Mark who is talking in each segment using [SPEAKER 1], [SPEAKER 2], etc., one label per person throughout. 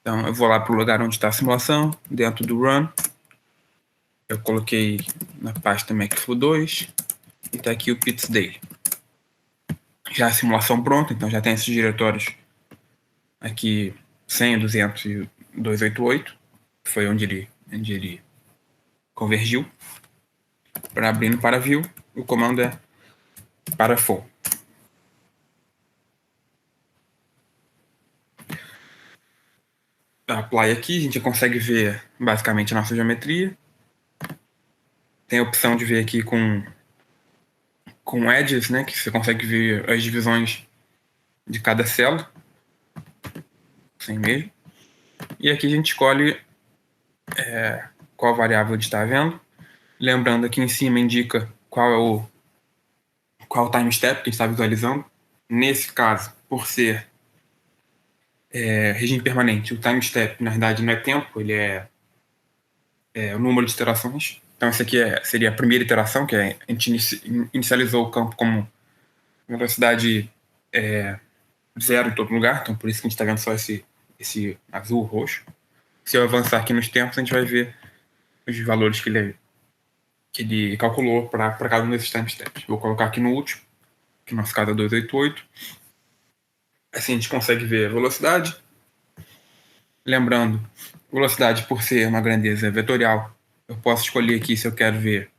[SPEAKER 1] Então eu vou lá para o lugar onde está a simulação, dentro do Run. Eu coloquei na pasta Makeflow 2 e está aqui o Pits Daily. Já a simulação pronta, então já tem esses diretórios aqui 100, 200 e 288, que foi onde ele convergiu. Para abrir no Paraview, o comando é parafull. Apply aqui, a gente já consegue ver basicamente a nossa geometria. Tem a opção de ver aqui com edges, né, que você consegue ver as divisões de cada célula, assim mesmo. E aqui a gente escolhe qual variável a gente está vendo. Lembrando, aqui em cima indica qual é o time step que a gente está visualizando. Nesse caso, por ser regime permanente, o time step, na verdade, não é tempo, ele é o número de iterações. Então, essa aqui seria a primeira iteração, que a gente inicializou o campo como velocidade zero em todo lugar, então por isso que a gente está vendo só esse azul, roxo. Se eu avançar aqui nos tempos, a gente vai ver os valores que ele calculou para cada um desses time steps. Vou colocar aqui no último, que no nosso caso é 288. Assim a gente consegue ver a velocidade. Lembrando, velocidade, por ser uma grandeza vetorial, eu posso escolher aqui se eu quero ver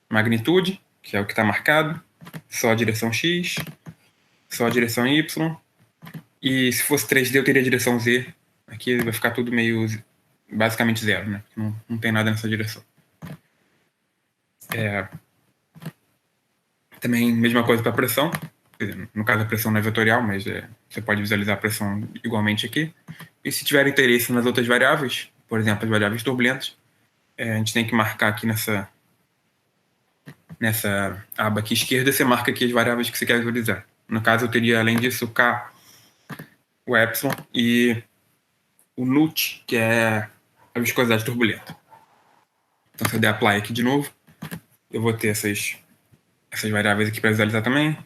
[SPEAKER 1] magnitude, que é o que está marcado, só a direção X, só a direção Y, e se fosse 3D eu teria a direção Z. Aqui vai ficar tudo meio basicamente zero, né? Não tem nada nessa direção. Também mesma coisa para a pressão. No caso a pressão não é vetorial, mas você pode visualizar a pressão igualmente aqui. E se tiver interesse nas outras variáveis, por exemplo, as variáveis turbulentas, a gente tem que marcar aqui nessa aba aqui esquerda, você marca aqui as variáveis que você quer visualizar. No caso, eu teria, além disso, o K, o Epsilon e o Nut, que é a viscosidade turbulenta. Então, se eu der Apply aqui de novo, eu vou ter essas variáveis aqui para visualizar também.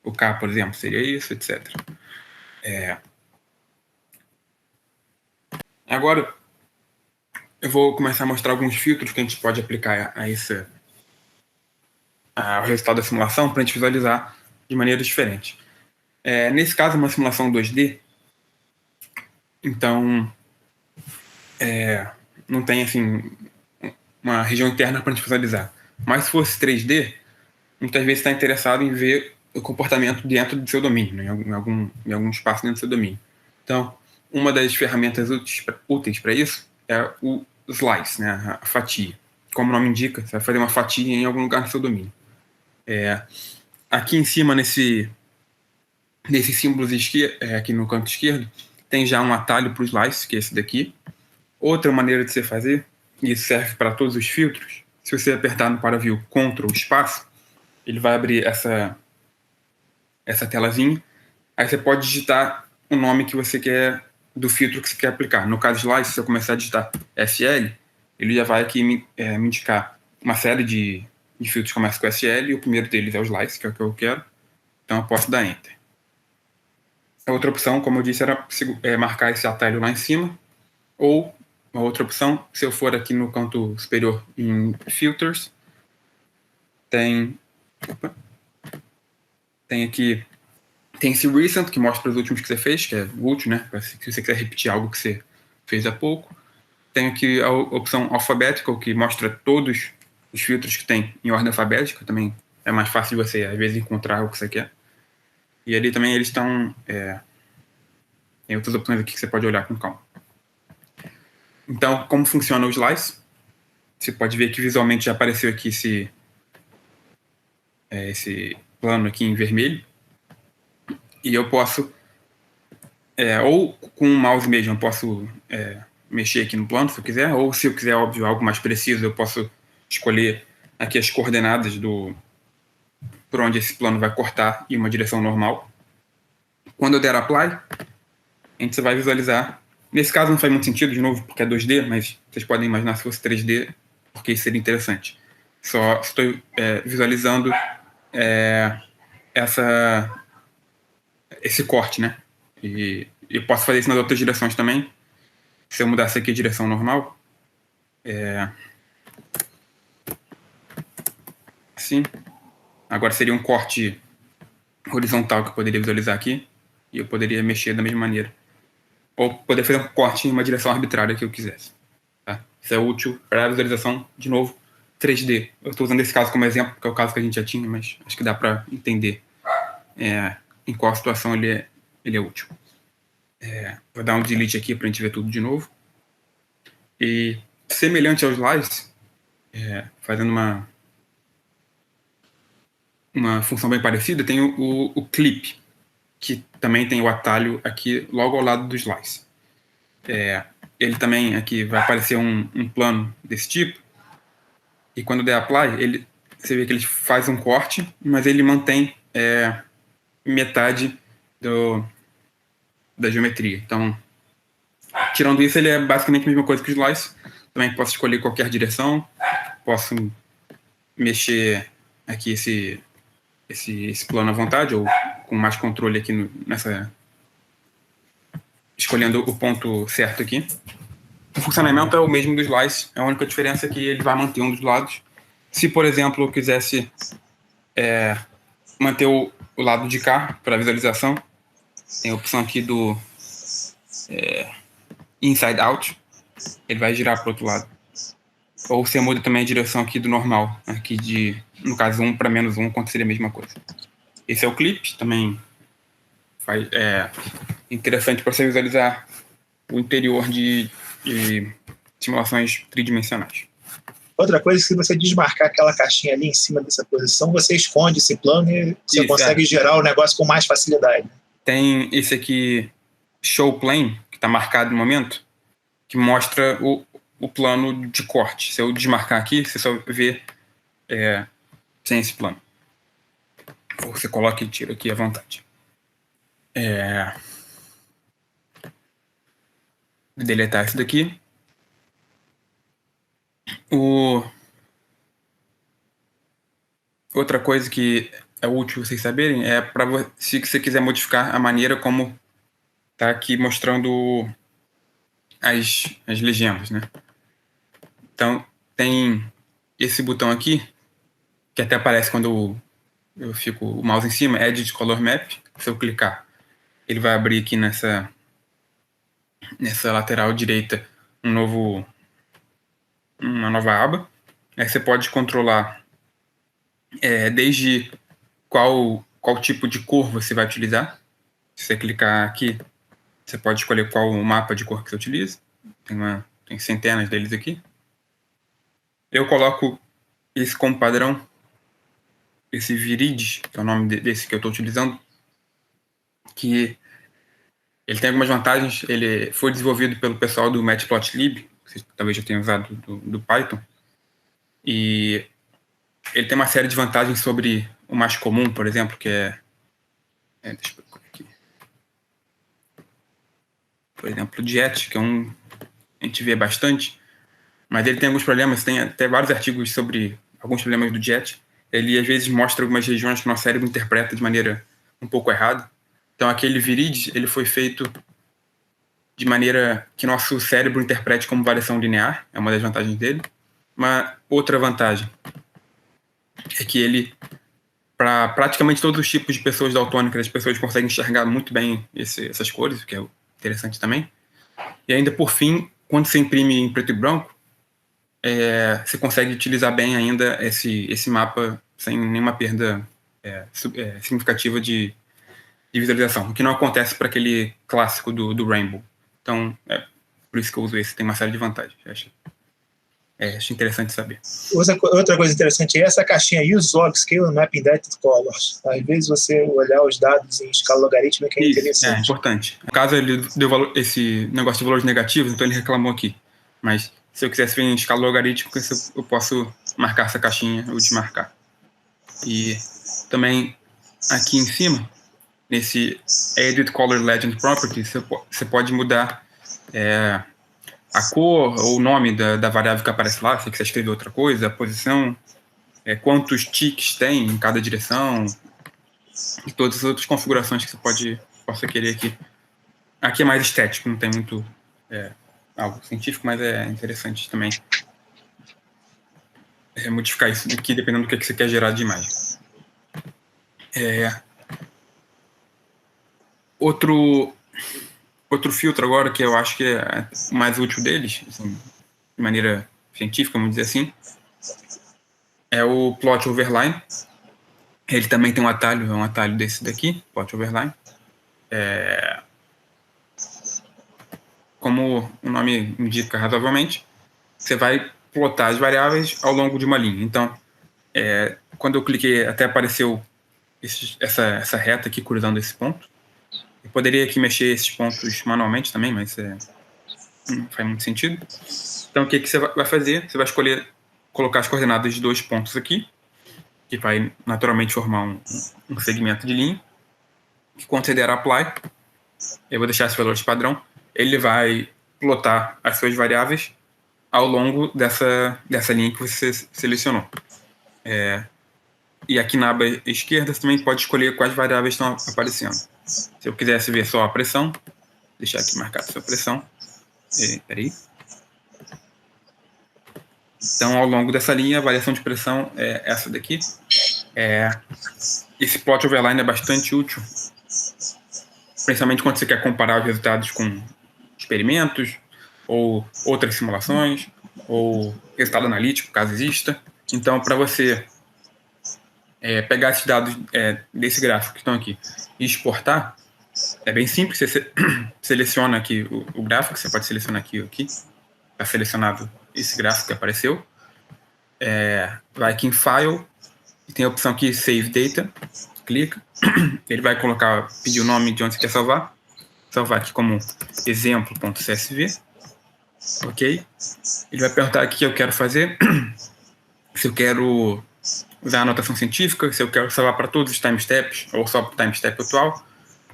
[SPEAKER 1] O K, por exemplo, seria isso, etc. Agora, eu vou começar a mostrar alguns filtros que a gente pode aplicar ao resultado da simulação para a gente visualizar de maneira diferente. Nesse caso, é uma simulação 2D, então não tem assim uma região interna para a gente visualizar. Mas se fosse 3D, muitas vezes está interessado em ver o comportamento dentro do seu domínio, né, em algum espaço dentro do seu domínio. Então, uma das ferramentas úteis para isso é o slice, né, a fatia. Como o nome indica, você vai fazer uma fatia em algum lugar do seu domínio. Aqui em cima, nesses símbolos aqui no canto esquerdo, tem já um atalho para o slice, que é esse daqui. Outra maneira de você fazer, e isso serve para todos os filtros, se você apertar no Paraview Ctrl espaço, ele vai abrir essa telazinha. Aí você pode digitar o nome que você quer do filtro que você quer aplicar. No caso Slice, se eu começar a digitar SL, ele já vai aqui me indicar uma série de filtros que começam com SL, e o primeiro deles é o Slice, que é o que eu quero. Então eu posso dar Enter. A outra opção, como eu disse, era marcar esse atalho lá em cima, ou uma outra opção, se eu for aqui no canto superior em Filters, tem aqui, tem esse Recent, que mostra os últimos que você fez, que é útil, né? Se você quiser repetir algo que você fez há pouco. Tem aqui a opção Alphabetical, que mostra todos os filtros que tem em ordem alfabética. Também é mais fácil de você, às vezes, encontrar o que você quer. E ali também eles estão... tem outras opções aqui que você pode olhar com calma. Então, como funciona o Slice? Você pode ver que visualmente já apareceu aqui esse plano aqui em vermelho. E eu posso, ou com o mouse mesmo, eu posso mexer aqui no plano, se eu quiser. Ou se eu quiser, óbvio, algo mais preciso, eu posso escolher aqui as coordenadas por onde esse plano vai cortar em uma direção normal. Quando eu der Apply, a gente vai visualizar. Nesse caso não faz muito sentido, de novo, porque é 2D, mas vocês podem imaginar se fosse 3D, porque isso seria interessante. Só estou visualizando esse corte, né? E eu posso fazer isso nas outras direções também. Se eu mudasse aqui a direção normal, assim, agora seria um corte horizontal que eu poderia visualizar aqui, e eu poderia mexer da mesma maneira. Ou poder fazer um corte em uma direção arbitrária que eu quisesse. Tá? Isso é útil para a visualização, de novo, 3D. Eu estou usando esse caso como exemplo, porque é o caso que a gente já tinha, mas acho que dá para entender em qual situação ele é útil. Vou dar um delete aqui para a gente ver tudo de novo. E semelhante aos slides, fazendo uma função bem parecida, tem o clip, que também tem o atalho aqui logo ao lado do slice. Ele também aqui vai aparecer um plano desse tipo, e quando der apply, você vê que ele faz um corte, mas ele mantém metade da geometria. Então, tirando isso, ele é basicamente a mesma coisa que o slice. Também posso escolher qualquer direção, posso mexer aqui esse plano à vontade, ou com mais controle aqui escolhendo o ponto certo aqui. O funcionamento é o mesmo do slice, a única diferença é que ele vai manter um dos lados. Se, por exemplo, eu quisesse manter o lado de cá para visualização, tem a opção aqui do inside out, ele vai girar para o outro lado. Ou você muda também a direção aqui do normal, aqui no caso 1 para -1, aconteceria a mesma coisa. Esse é o clip, também interessante para você visualizar o interior de simulações tridimensionais.
[SPEAKER 2] Outra coisa, se você desmarcar aquela caixinha ali em cima dessa posição, você esconde esse plano e você consegue gerar o negócio com mais facilidade.
[SPEAKER 1] Tem esse aqui, Show Plane, que está marcado no momento, que mostra o plano de corte. Se eu desmarcar aqui, você só vê sem esse plano. Ou você coloca e tira aqui à vontade. Deletar isso daqui. Outra coisa que é útil vocês saberem é para se você quiser modificar a maneira como está aqui mostrando as legendas, né? Então, tem esse botão aqui, que até aparece quando eu fico o mouse em cima, Edit Color Map. Se eu clicar, ele vai abrir aqui nessa lateral direita uma nova aba. Aí você pode controlar desde qual tipo de cor você vai utilizar. Se você clicar aqui, você pode escolher qual mapa de cor que você utiliza. Tem centenas deles aqui. Eu coloco esse como padrão, esse Virid, que é o nome desse que eu estou utilizando, que ele tem algumas vantagens. Ele foi desenvolvido pelo pessoal do Matplotlib, que você talvez já tenha usado do Python, e ele tem uma série de vantagens sobre o mais comum, por exemplo, que deixa eu ver aqui. Por exemplo, o Jet, que é a gente vê bastante, mas ele tem alguns problemas. Tem até vários artigos sobre alguns problemas do Jet. Ele às vezes mostra algumas regiões que o nosso cérebro interpreta de maneira um pouco errada. Então aquele Virid, ele foi feito de maneira que nosso cérebro interprete como variação linear, é uma das vantagens dele. Uma outra vantagem é que ele, para praticamente todos os tipos de pessoas daltônicas, as pessoas conseguem enxergar muito bem essas cores, o que é interessante também. E ainda por fim, quando você imprime em preto e branco, você consegue utilizar bem ainda esse mapa sem nenhuma perda significativa de visualização, o que não acontece para aquele clássico do Rainbow. Então, por isso que eu uso esse, tem uma série de vantagens. Acho interessante saber.
[SPEAKER 2] Outra coisa interessante é essa caixinha Use Log Scale Mapping Data to Colors. Às vezes você olhar os dados em escala logarítmica é interessante.
[SPEAKER 1] É importante. No caso, ele deu esse negócio de valores negativos, então ele reclamou aqui. Mas se eu quisesse ver em escala logarítmica, eu posso marcar essa caixinha ou desmarcar. E também aqui em cima, nesse Edit Color Legend Properties, você pode mudar a cor ou o nome da variável que aparece lá, se você quiser escrever outra coisa, a posição, quantos ticks tem em cada direção, e todas as outras configurações que você possa querer aqui. Aqui é mais estético, não tem muito algo científico, mas é interessante também modificar isso aqui dependendo do que você quer gerar de imagem. Outro filtro agora que eu acho que é o mais útil deles, assim, de maneira científica, vamos dizer assim, é o Plot Overline. Ele também tem um atalho desse daqui, Plot Overline. Como o nome indica razoavelmente, você vai plotar as variáveis ao longo de uma linha. Então, quando eu cliquei, até apareceu essa reta aqui cruzando esse ponto. Eu poderia aqui mexer esses pontos manualmente também, mas não faz muito sentido. Então, o que você vai fazer? Você vai escolher colocar as coordenadas de 2 pontos aqui, que vai naturalmente formar um segmento de linha. E quando você der Apply, eu vou deixar esses valores padrão, ele vai plotar as suas variáveis ao longo dessa linha que você selecionou. E aqui na aba esquerda você também pode escolher quais variáveis estão aparecendo. Se eu quisesse ver só a pressão, deixar aqui marcado sua pressão. Peraí. Então, ao longo dessa linha, a variação de pressão é essa daqui. Esse plot overline é bastante útil, principalmente quando você quer comparar os resultados com experimentos, ou outras simulações, ou resultado analítico, caso exista. Então, para você pegar esses dados desse gráfico que estão aqui e exportar, é bem simples. Você seleciona aqui o gráfico, você pode selecionar aqui. Está selecionado esse gráfico que apareceu. Vai aqui em File, e tem a opção aqui Save Data. Clica. Ele vai pedir o nome de onde você quer salvar. Salvar aqui como exemplo.csv. Ok? Ele vai perguntar aqui o que eu quero fazer. Se eu quero usar a anotação científica, se eu quero salvar para todos os timesteps, ou só para o timestep atual,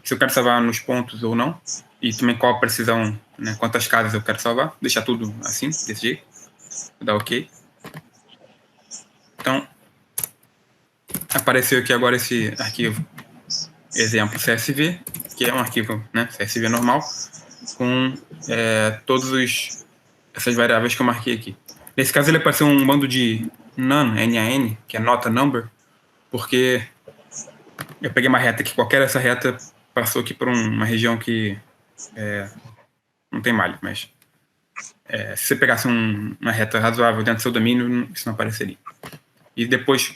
[SPEAKER 1] se eu quero salvar nos pontos ou não, e também qual a precisão, né, quantas casas eu quero salvar, deixar tudo assim, desse jeito, vou dar OK. Então, apareceu aqui agora esse arquivo exemplo CSV, que é um arquivo, né, CSV normal, com todas essas variáveis que eu marquei aqui. Nesse caso ele apareceu um bando de NaN, NaN, que é nota number, porque eu peguei uma reta que qualquer dessa reta passou aqui por uma região que não tem malha, mas se você pegasse uma reta razoável dentro do seu domínio, isso não apareceria. E depois,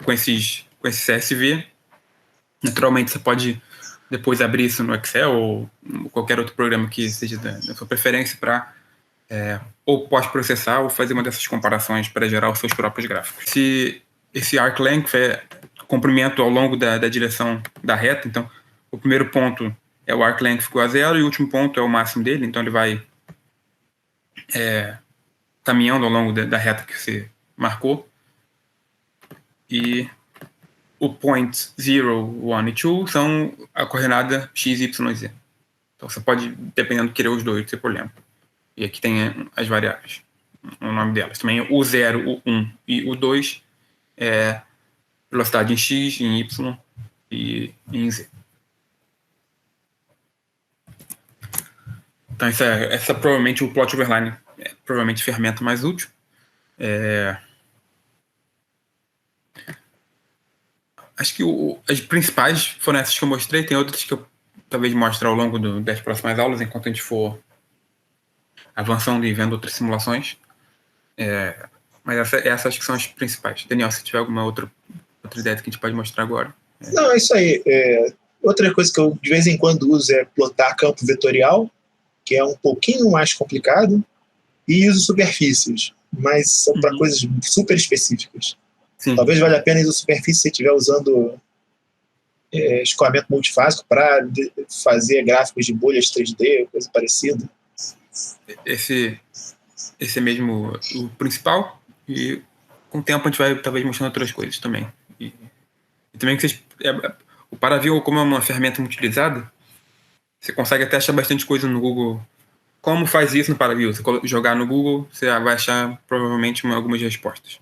[SPEAKER 1] com esse CSV, naturalmente você pode depois abrir isso no Excel ou qualquer outro programa que seja da sua preferência para ou pós-processar ou fazer uma dessas comparações para gerar os seus próprios gráficos. Se esse arc length é comprimento ao longo da direção da reta, então o primeiro ponto é o arc length igual a 0 e o último ponto é o máximo dele, então ele vai caminhando ao longo da reta que você marcou. E o point 0, 1 e 2 são a coordenada x, y e z. Então você pode, dependendo, querer os dois, não tem problema. E aqui tem as variáveis, o nome delas. Também o 0, o 1 e o 2 é velocidade em x, em y e em z. Então essa provavelmente o plot overline é provavelmente a ferramenta mais útil. Acho que as principais foram essas que eu mostrei. Tem outras que eu talvez mostre ao longo das próximas aulas, enquanto a gente for avançando e vendo outras simulações. Mas essas acho que são as principais. Daniel, se tiver alguma outra ideia que a gente pode mostrar agora.
[SPEAKER 2] Não, é isso aí. Outra coisa que eu de vez em quando uso é plotar campo vetorial, que é um pouquinho mais complicado, e uso superfícies, mas são para coisas super específicas. Sim. Talvez valha a pena usar superfície se você estiver usando escoamento multifásico para fazer gráficos de bolhas 3D, coisa parecida.
[SPEAKER 1] Esse é mesmo o principal, e com o tempo a gente vai talvez mostrando outras coisas também. E também que o Paraview, como é uma ferramenta muito utilizada, você consegue até achar bastante coisa no Google. Como faz isso no Paraview? Você jogar no Google, você vai achar provavelmente algumas respostas.